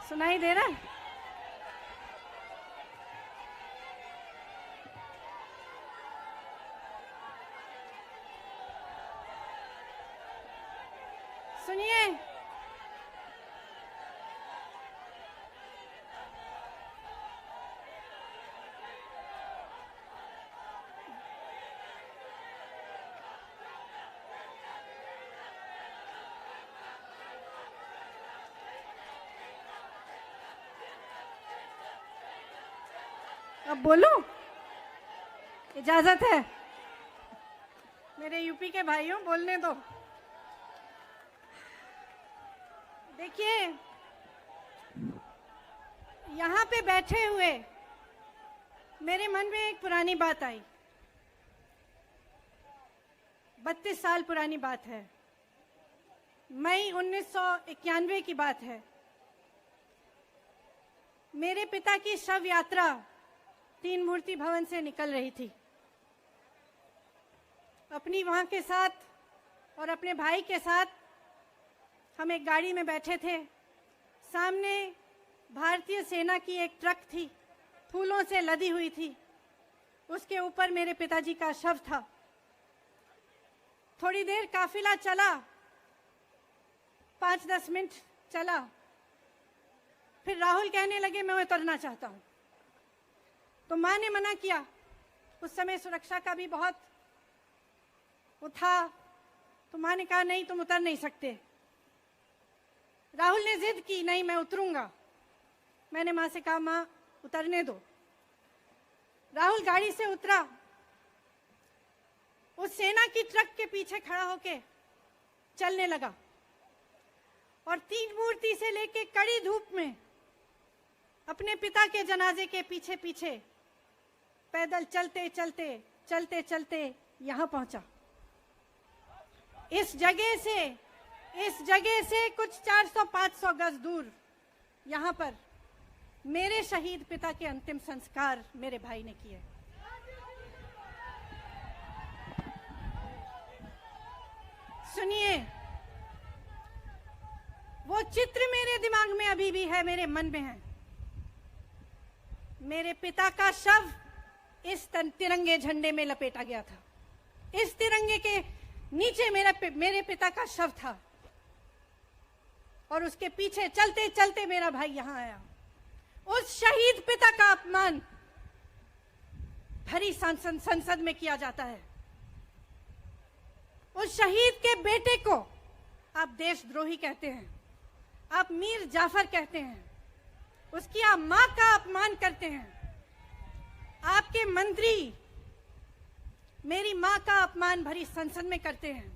सुनाई दे रहा है? सुनिए, अब बोलो, इजाजत है? मेरे यूपी के भाइयों, बोलने दो। देखिए, यहाँ पे बैठे हुए मेरे मन में एक पुरानी बात आई। 32 साल पुरानी बात है। मई 1991 की बात है। मेरे पिता की शव यात्रा तीन मूर्ति भवन से निकल रही थी। अपनी मां के साथ और अपने भाई के साथ हम एक गाड़ी में बैठे थे। सामने भारतीय सेना की एक ट्रक थी, फूलों से लदी हुई थी। उसके ऊपर मेरे पिताजी का शव था। थोड़ी देर काफिला चला, 5-10 मिनट चला। फिर राहुल कहने लगे, मैं उतरना चाहता हूं। तो मां ने मना किया। उस समय सुरक्षा का भी बहुत वो था, तो मां ने कहा, नहीं, तुम उतर नहीं सकते। राहुल ने जिद की, नहीं, मैं उतरूंगा। मैंने मां से कहा, मां, उतरने दो। राहुल गाड़ी से उतरा। उस सेना की ट्रक के पीछे खड़ा होके चलने लगा और तीन मूर्ति से लेके कड़ी धूप में अपने पिता के जनाजे के पीछे पीछे पैदल चलते चलते चलते चलते यहां पहुंचा। इस जगह से कुछ 400-500 गज दूर यहां पर मेरे शहीद पिता के अंतिम संस्कार मेरे भाई ने किए। सुनिए, वो चित्र मेरे दिमाग में अभी भी है, मेरे मन में है। मेरे पिता का शव इस तिरंगे झंडे में लपेटा गया था। इस तिरंगे के नीचे मेरे पिता का शव था और उसके पीछे चलते चलते मेरा भाई यहां आया। उस शहीद पिता का अपमान भरी संसद में किया जाता है। उस शहीद के बेटे को आप देशद्रोही कहते हैं, आप मीर जाफर कहते हैं, उसकी आप मां का अपमान करते हैं। आपके मंत्री मेरी मां का अपमान भरी संसद में करते हैं।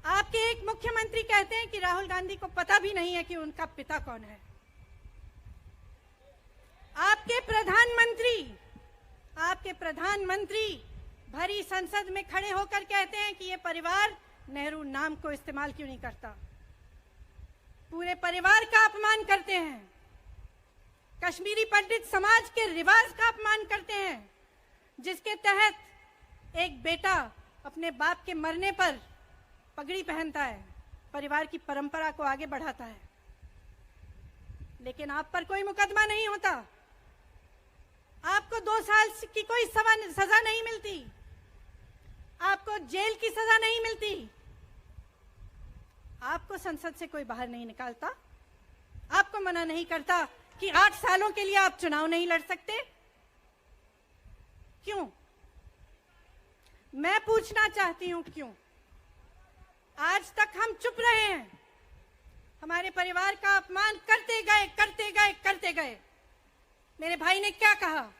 आपके एक मुख्यमंत्री कहते हैं कि राहुल गांधी को पता भी नहीं है कि उनका पिता कौन है। आपके प्रधानमंत्री भरी संसद में खड़े होकर कहते हैं कि ये परिवार नेहरू नाम को इस्तेमाल क्यों नहीं करता। पूरे परिवार का अपमान करते हैं। कश्मीरी पंडित समाज के रिवाज का अपमान करते हैं, जिसके तहत एक बेटा अपने बाप के मरने पर पगड़ी पहनता है, परिवार की परंपरा को आगे बढ़ाता है। लेकिन आप पर कोई मुकदमा नहीं होता, आपको 2 साल की कोई सजा नहीं मिलती, आपको जेल की सजा नहीं मिलती, आपको संसद से कोई बाहर नहीं निकालता, आपको मना नहीं करता कि 8 सालों के लिए आप चुनाव नहीं लड़ सकते। क्यों? मैं पूछना चाहती हूं, क्यों? आज तक हम चुप रहे हैं, हमारे परिवार का अपमान करते गए। मेरे भाई ने क्या कहा?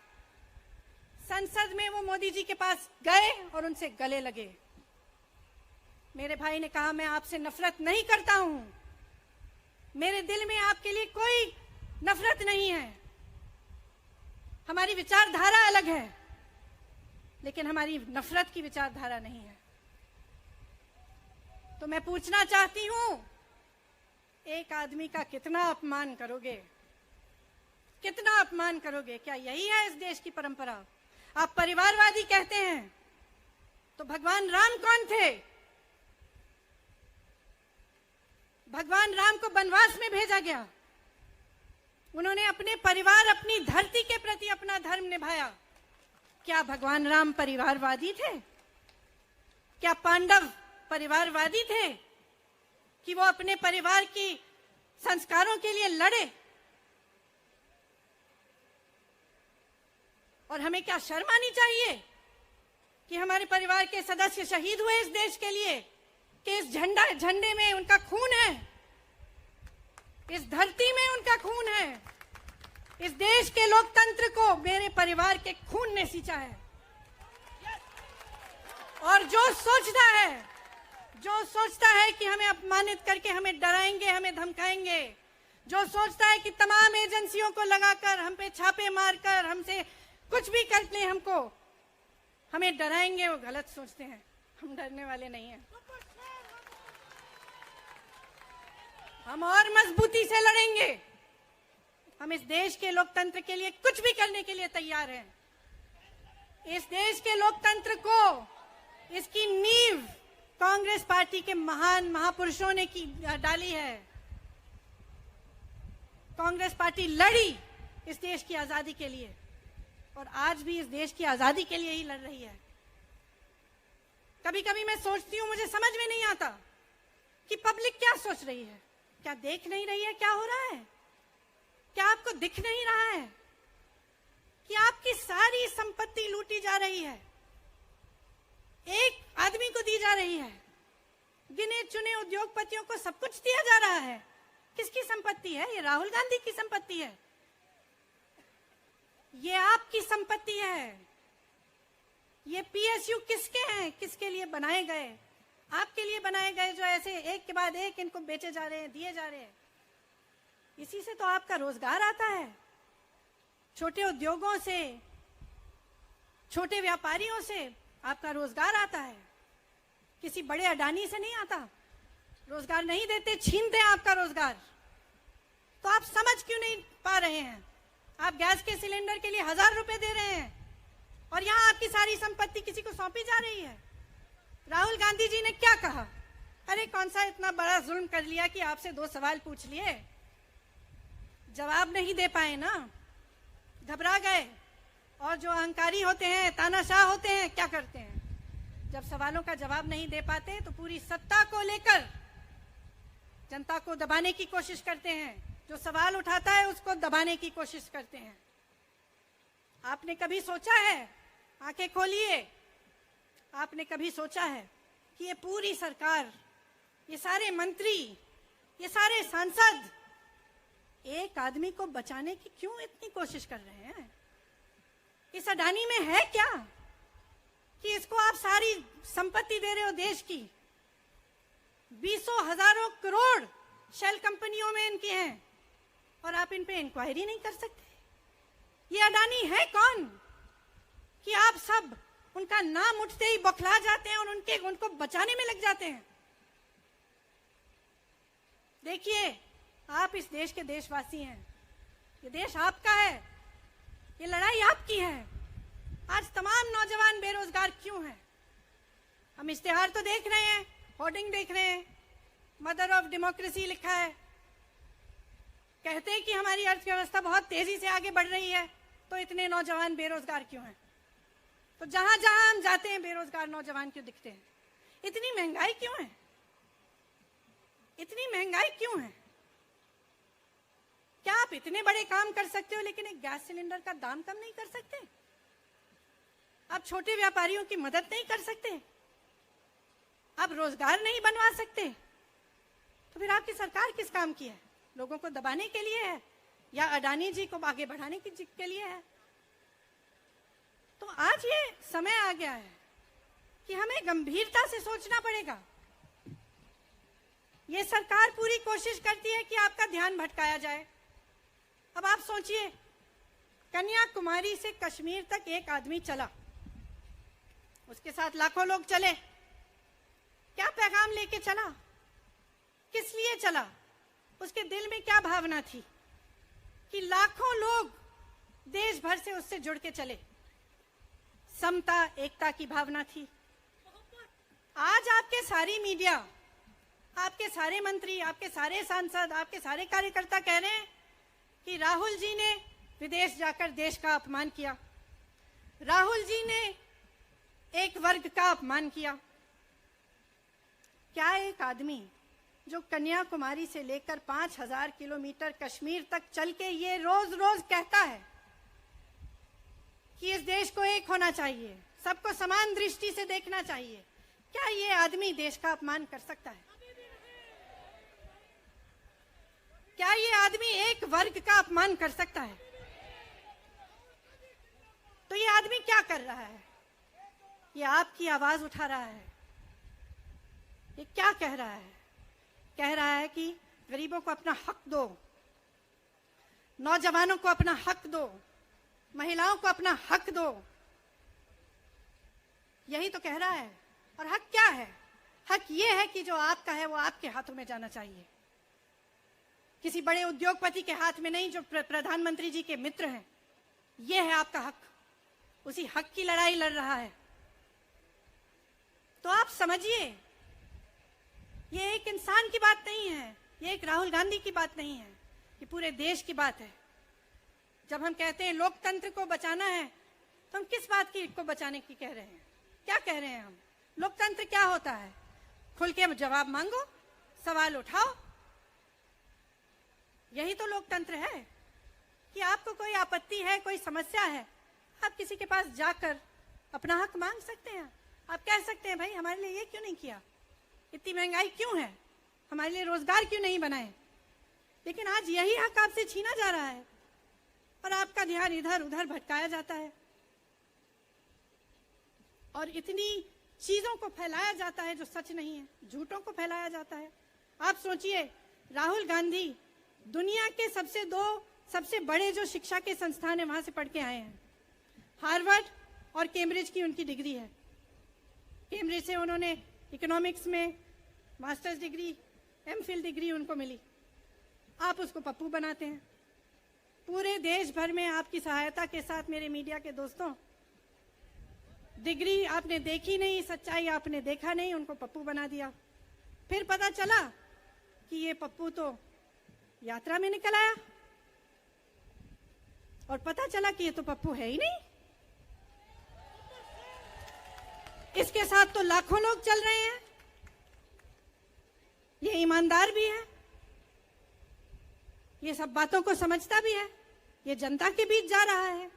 संसद में वो मोदी जी के पास गए और उनसे गले लगे। मेरे भाई ने कहा, मैं आपसे नफरत नहीं करता हूं, मेरे दिल में आपके लिए कोई नफरत नहीं है, हमारी विचारधारा अलग है, लेकिन हमारी नफरत की विचारधारा नहीं है। तो मैं पूछना चाहती हूं, एक आदमी का कितना अपमान करोगे? कितना अपमान करोगे? क्या यही है इस देश की परंपरा? आप परिवारवादी कहते हैं, तो भगवान राम कौन थे? भगवान राम को वनवास में भेजा गया, उन्होंने अपने परिवार, अपनी धरती के प्रति अपना धर्म निभाया। क्या भगवान राम परिवारवादी थे? क्या पांडव परिवारवादी थे कि वो अपने परिवार की संस्कारों के लिए लड़े? और हमें क्या शर्म आनी चाहिए कि हमारे परिवार के सदस्य शहीद हुए इस देश के लिए, कि इस झंडे में उनका खून है, इस धरती में उनका खून है, इस देश के लोकतंत्र को मेरे परिवार के खून ने सींचा है। और जो सोचता है कि हमें अपमानित करके हमें डराएंगे, हमें धमकाएंगे, जो सोचता है कि तमाम एजेंसियों को लगाकर हम पे छापे मारकर हमसे कुछ भी कर ले, हमको हमें डराएंगे, वो गलत सोचते हैं। हम डरने वाले नहीं हैं। हम और मजबूती से लड़ेंगे। हम इस देश के लोकतंत्र के लिए कुछ भी करने के लिए तैयार हैं। इस देश के लोकतंत्र को, इसकी नींव कांग्रेस पार्टी के महान महापुरुषों ने डाली है। कांग्रेस पार्टी लड़ी इस देश की आजादी के लिए और आज भी इस देश की आजादी के लिए ही लड़ रही है। कभी कभी मैं सोचती हूं, मुझे समझ में नहीं आता कि पब्लिक क्या सोच रही है। क्या देख नहीं रही है क्या हो रहा है? क्या आपको दिख नहीं रहा है कि आपकी सारी संपत्ति लूटी जा रही है, एक आदमी को दी जा रही है, गिने चुने उद्योगपतियों को सब कुछ दिया जा रहा है? किसकी संपत्ति है? ये राहुल गांधी की संपत्ति है, ये आपकी संपत्ति है। ये पीएसयू किसके हैं? किसके लिए बनाए गए? आपके लिए बनाए गए, जो ऐसे एक के बाद एक इनको बेचे जा रहे हैं, दिए जा रहे हैं। इसी से तो आपका रोजगार आता है। छोटे उद्योगों से, छोटे व्यापारियों से आपका रोजगार आता है। किसी बड़े अडानी से नहीं आता। रोजगार नहीं देते, छीनते हैं आपका रोजगार। तो आप समझ क्यों नहीं पा रहे हैं? आप गैस के सिलेंडर के लिए 1000 रुपए दे रहे हैं और यहाँ आपकी सारी संपत्ति किसी को सौंपी जा रही है। राहुल गांधी जी ने क्या कहा? अरे कौन सा इतना बड़ा जुल्म कर लिया कि आपसे 2 सवाल पूछ लिए, जवाब नहीं दे पाए ना, घबरा गए। और जो अहंकारी होते हैं, तानाशाह होते हैं, क्या करते हैं? जब सवालों का जवाब नहीं दे पाते तो पूरी सत्ता को लेकर जनता को दबाने की कोशिश करते हैं। जो सवाल उठाता है उसको दबाने की कोशिश करते हैं। आपने कभी सोचा है, आंखें खोलिए, आपने कभी सोचा है कि ये पूरी सरकार, ये सारे मंत्री, ये सारे सांसद एक आदमी को बचाने की क्यों इतनी कोशिश कर रहे हैं? इस अडानी में है क्या कि इसको आप सारी संपत्ति दे रहे हो देश की? 20 हजारों करोड़ शेल कंपनियों में इनकी हैं और आप इन पे इंक्वायरी नहीं कर सकते? ये अडानी है कौन कि आप सब उनका नाम उठते ही बौखला जाते हैं और उनको बचाने में लग जाते हैं? देखिए, आप इस देश के देशवासी हैं, ये देश आपका है, ये लड़ाई आपकी है। आज तमाम नौजवान बेरोजगार क्यों हैं? हम इश्तेहार तो देख रहे हैं, होर्डिंग देख रहे हैं, मदर ऑफ डेमोक्रेसी लिखा है, कहते हैं कि हमारी अर्थव्यवस्था बहुत तेजी से आगे बढ़ रही है, तो इतने नौजवान बेरोजगार क्यों हैं? तो जहां जहां हम जाते हैं बेरोजगार नौजवान क्यों दिखते हैं? इतनी महंगाई क्यों है? इतनी महंगाई क्यों है? क्या आप इतने बड़े काम कर सकते हो लेकिन एक गैस सिलेंडर का दाम कम नहीं कर सकते? आप छोटे व्यापारियों की मदद नहीं कर सकते? आप रोजगार नहीं बनवा सकते? तो फिर आपकी सरकार किस काम की है? लोगों को दबाने के लिए है या अडानी जी को आगे बढ़ाने के लिए है? तो आज ये समय आ गया है कि हमें गंभीरता से सोचना पड़ेगा। ये सरकार पूरी कोशिश करती है कि आपका ध्यान भटकाया जाए। अब आप सोचिए, कन्याकुमारी से कश्मीर तक एक आदमी चला, उसके साथ लाखों लोग चले। क्या पैगाम लेके चला? किस लिए चला? उसके दिल में क्या भावना थी कि लाखों लोग देश भर से उससे जुड़ के चले? समता, एकता की भावना थी। आज आपके सारी मीडिया, आपके सारे मंत्री, आपके सारे सांसद, आपके सारे कार्यकर्ता कह रहे हैं कि राहुल जी ने विदेश जाकर देश का अपमान किया, राहुल जी ने एक वर्ग का अपमान किया। क्या एक आदमी जो कन्याकुमारी से लेकर 5000 किलोमीटर कश्मीर तक चल के ये रोज रोज कहता है कि इस देश को एक होना चाहिए, सबको समान दृष्टि से देखना चाहिए, क्या ये आदमी देश का अपमान कर सकता है? क्या ये आदमी एक वर्ग का अपमान कर सकता है? तो ये आदमी क्या कर रहा है? ये आपकी आवाज उठा रहा है। ये क्या कह रहा है? कह रहा है कि गरीबों को अपना हक दो, नौजवानों को अपना हक दो, महिलाओं को अपना हक दो। यही तो कह रहा है। और हक क्या है? हक ये है कि जो आपका है वो आपके हाथों में जाना चाहिए, किसी बड़े उद्योगपति के हाथ में नहीं, जो प्रधानमंत्री जी के मित्र हैं। ये है आपका हक। उसी हक की लड़ाई लड़ रहा है। तो आप समझिए, ये एक इंसान की बात नहीं है, ये एक राहुल गांधी की बात नहीं है, ये पूरे देश की बात है। जब हम कहते हैं लोकतंत्र को बचाना है, तो हम किस बात की को बचाने की कह रहे हैं? क्या कह रहे हैं हम? लोकतंत्र क्या होता है? खुल के जवाब मांगो, सवाल उठाओ। यही तो लोकतंत्र है कि आपको कोई आपत्ति है, कोई समस्या है, आप किसी के पास जाकर अपना हक मांग सकते हैं। आप कह सकते हैं भाई हमारे लिए ये क्यों नहीं किया, इतनी महंगाई क्यों है, हमारे लिए रोजगार क्यों नहीं बनाए। लेकिन आज यही हक आपसे छीना जा रहा है और आपका ध्यान इधर उधर भटकाया जाता है और इतनी चीजों को फैलाया जाता है जो सच नहीं है, झूठों को फैलाया जाता है। आप सोचिए, राहुल गांधी दुनिया के सबसे बड़े जो शिक्षा के संस्थान है वहां से पढ़ के आए हैं। हार्वर्ड और कैम्ब्रिज की उनकी डिग्री है। कैम्ब्रिज से उन्होंने इकोनॉमिक्स में मास्टर्स डिग्री, एमफिल डिग्री उनको मिली। आप उसको पप्पू बनाते हैं। पूरे देश भर में आपकी सहायता के साथ मेरे मीडिया के दोस्तों, डिग्री आपने देखी नहीं, सच्चाई आपने देखा नहीं, उनको पप्पू बना दिया। फिर पता चला कि ये पप्पू तो यात्रा में निकल आया और पता चला कि ये तो पप्पू है ही नहीं। इसके साथ तो लाखों लोग चल रहे हैं। ये ईमानदार भी है, ये सब बातों को समझता भी है, ये जनता के बीच जा रहा है,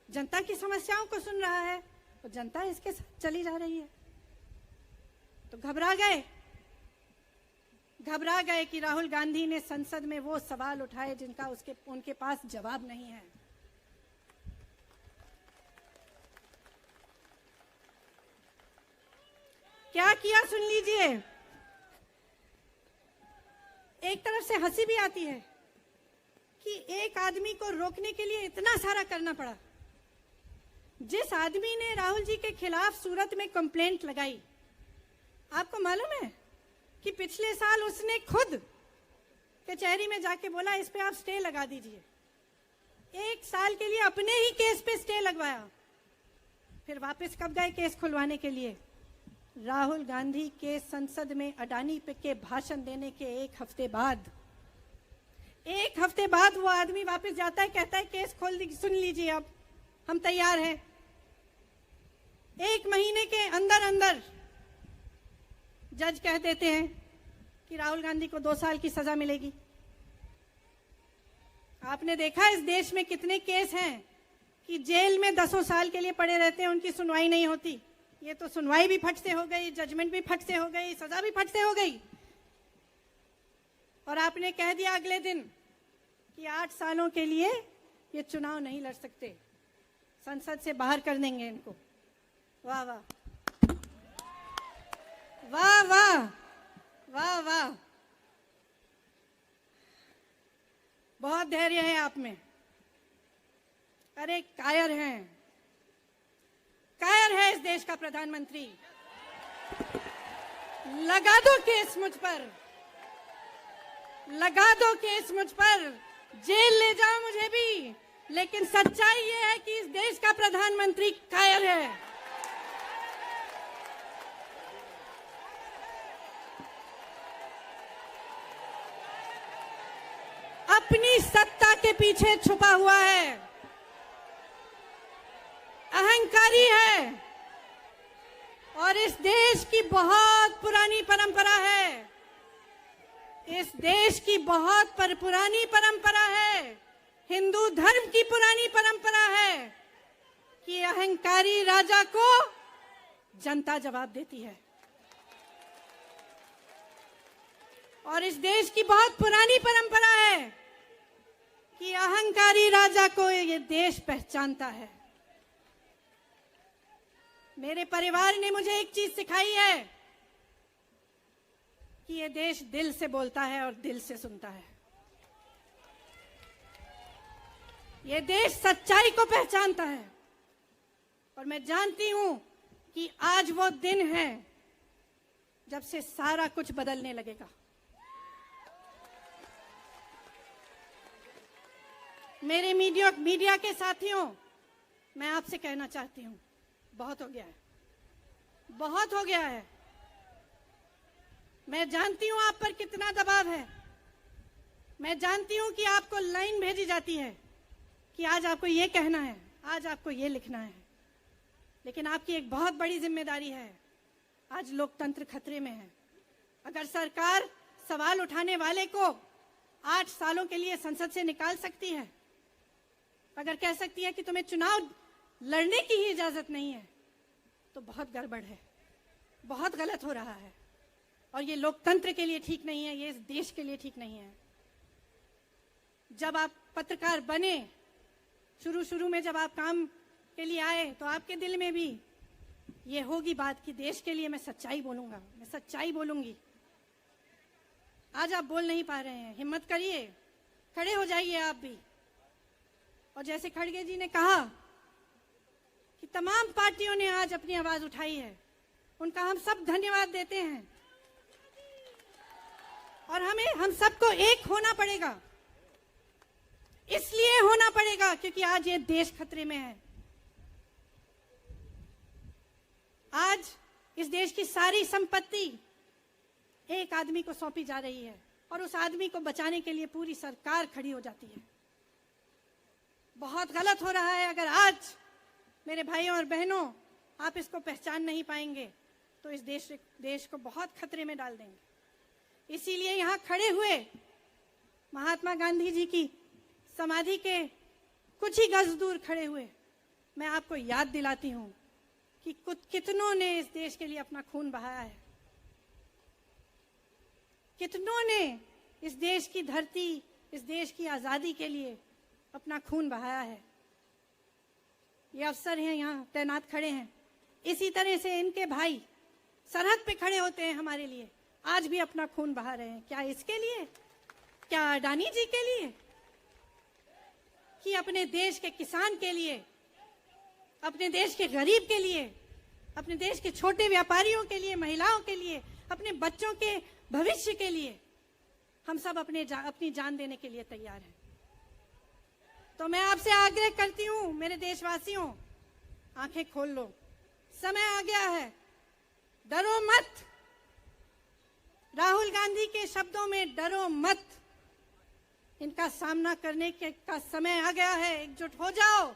जनता की समस्याओं को सुन रहा है, तो जनता इसके साथ चली जा रही है। तो घबरा गए कि राहुल गांधी ने संसद में वो सवाल उठाए जिनका उनके पास जवाब नहीं है। क्या किया सुन लीजिए। एक तरफ से हंसी भी आती है कि एक आदमी को रोकने के लिए इतना सारा करना पड़ा। जिस आदमी ने राहुल जी के खिलाफ सूरत में कंप्लेंट लगाई, आपको मालूम है कि पिछले साल उसने खुद कचहरी में जाके बोला इस पे आप स्टे लगा दीजिए। एक साल के लिए अपने ही केस पे स्टे लगवाया। फिर वापस कब गए केस खुलवाने के लिए? राहुल गांधी के संसद में अडानी पे के भाषण देने के एक हफ्ते बाद वो आदमी वापस जाता है, कहता है केस खोल दी, सुन लीजिए अब हम तैयार हैं। 1 महीने के अंदर अंदर जज कह देते हैं कि राहुल गांधी को 2 साल की सजा मिलेगी। आपने देखा इस देश में कितने केस हैं कि जेल में 10 साल के लिए पड़े रहते हैं, उनकी सुनवाई नहीं होती। ये तो सुनवाई भी फट से हो गई, जजमेंट भी फट से हो गई, सजा भी फट से हो गई। और आपने कह दिया अगले दिन कि 8 सालों के लिए ये चुनाव नहीं लड़ सकते, संसद से बाहर कर देंगे इनको। वाह वाह वाह वाह वाह वाह, बहुत धैर्य है आप में। अरे कायर है इस देश का प्रधानमंत्री। लगा दो केस मुझ पर, लगा दो केस मुझ पर, जेल ले जाओ मुझे भी, लेकिन सच्चाई ये है कि इस देश का प्रधानमंत्री कायर है। अपनी सत्ता के पीछे छुपा हुआ है, अहंकारी है और इस देश की बहुत पुरानी परंपरा है, इस देश की बहुत पुरानी परंपरा है, हिंदू धर्म की पुरानी परंपरा है कि अहंकारी राजा को जनता जवाब देती है। और इस देश की बहुत पुरानी परंपरा है कि अहंकारी राजा को ये देश पहचानता है। मेरे परिवार ने मुझे एक चीज सिखाई है कि ये देश दिल से बोलता है और दिल से सुनता है। ये देश सच्चाई को पहचानता है और मैं जानती हूं कि आज वो दिन है जब से सारा कुछ बदलने लगेगा। मेरे मीडिया के साथियों, मैं आपसे कहना चाहती हूं, बहुत हो गया है, बहुत हो गया है। मैं जानती हूं आप पर कितना दबाव है, मैं जानती हूं कि आपको लाइन भेजी जाती है कि आज आपको ये कहना है, आज आपको ये लिखना है, लेकिन आपकी एक बहुत बड़ी जिम्मेदारी है। आज लोकतंत्र खतरे में है। अगर सरकार सवाल उठाने वाले को 8 सालों के लिए संसद से निकाल सकती है, अगर कह सकती है कि तुम्हें चुनाव लड़ने की ही इजाजत नहीं है, तो बहुत गड़बड़ है, बहुत गलत हो रहा है और ये लोकतंत्र के लिए ठीक नहीं है, ये इस देश के लिए ठीक नहीं है। जब आप पत्रकार बने, शुरू में जब आप काम के लिए आए, तो आपके दिल में भी ये होगी बात कि देश के लिए मैं सच्चाई बोलूंगा, मैं सच्चाई बोलूंगी। आज आप बोल नहीं पा रहे हैं, हिम्मत करिए, खड़े हो जाइए आप भी। और जैसे खड़गे जी ने कहा कि तमाम पार्टियों ने आज अपनी आवाज उठाई है, उनका हम सब धन्यवाद देते हैं और हम सबको एक होना पड़ेगा। इसलिए होना पड़ेगा क्योंकि आज ये देश खतरे में है। आज इस देश की सारी संपत्ति एक आदमी को सौंपी जा रही है और उस आदमी को बचाने के लिए पूरी सरकार खड़ी हो जाती है। बहुत गलत हो रहा है। अगर आज मेरे भाइयों और बहनों आप इसको पहचान नहीं पाएंगे तो इस देश को बहुत खतरे में डाल देंगे। इसीलिए यहाँ खड़े हुए महात्मा गांधी जी की समाधि के कुछ ही गज दूर खड़े हुए मैं आपको याद दिलाती हूं कि कितनों ने इस देश के लिए अपना खून बहाया है, कितनों ने इस देश की धरती, इस देश की आजादी के लिए अपना खून बहाया है। ये अफसर हैं यहाँ तैनात खड़े हैं, इसी तरह से इनके भाई सरहद पे खड़े होते हैं हमारे लिए, आज भी अपना खून बहा रहे हैं। क्या इसके लिए? क्या अडानी जी के लिए? कि अपने देश के किसान के लिए, अपने देश के गरीब के लिए, अपने देश के छोटे व्यापारियों के लिए, महिलाओं के लिए, अपने बच्चों के भविष्य के लिए हम सब अपनी जान देने के लिए तैयार हैं। तो मैं आपसे आग्रह करती हूं, मेरे देशवासियों, आंखें खोल लो, समय आ गया है, डरो मत। राहुल गांधी के शब्दों में डरो मत, इनका सामना करने का समय आ गया है। एकजुट हो जाओ,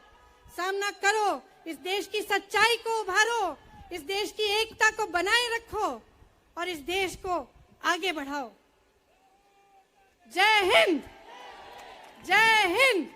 सामना करो, इस देश की सच्चाई को उभारो, इस देश की एकता को बनाए रखो और इस देश को आगे बढ़ाओ। जय हिंद, जय हिंद।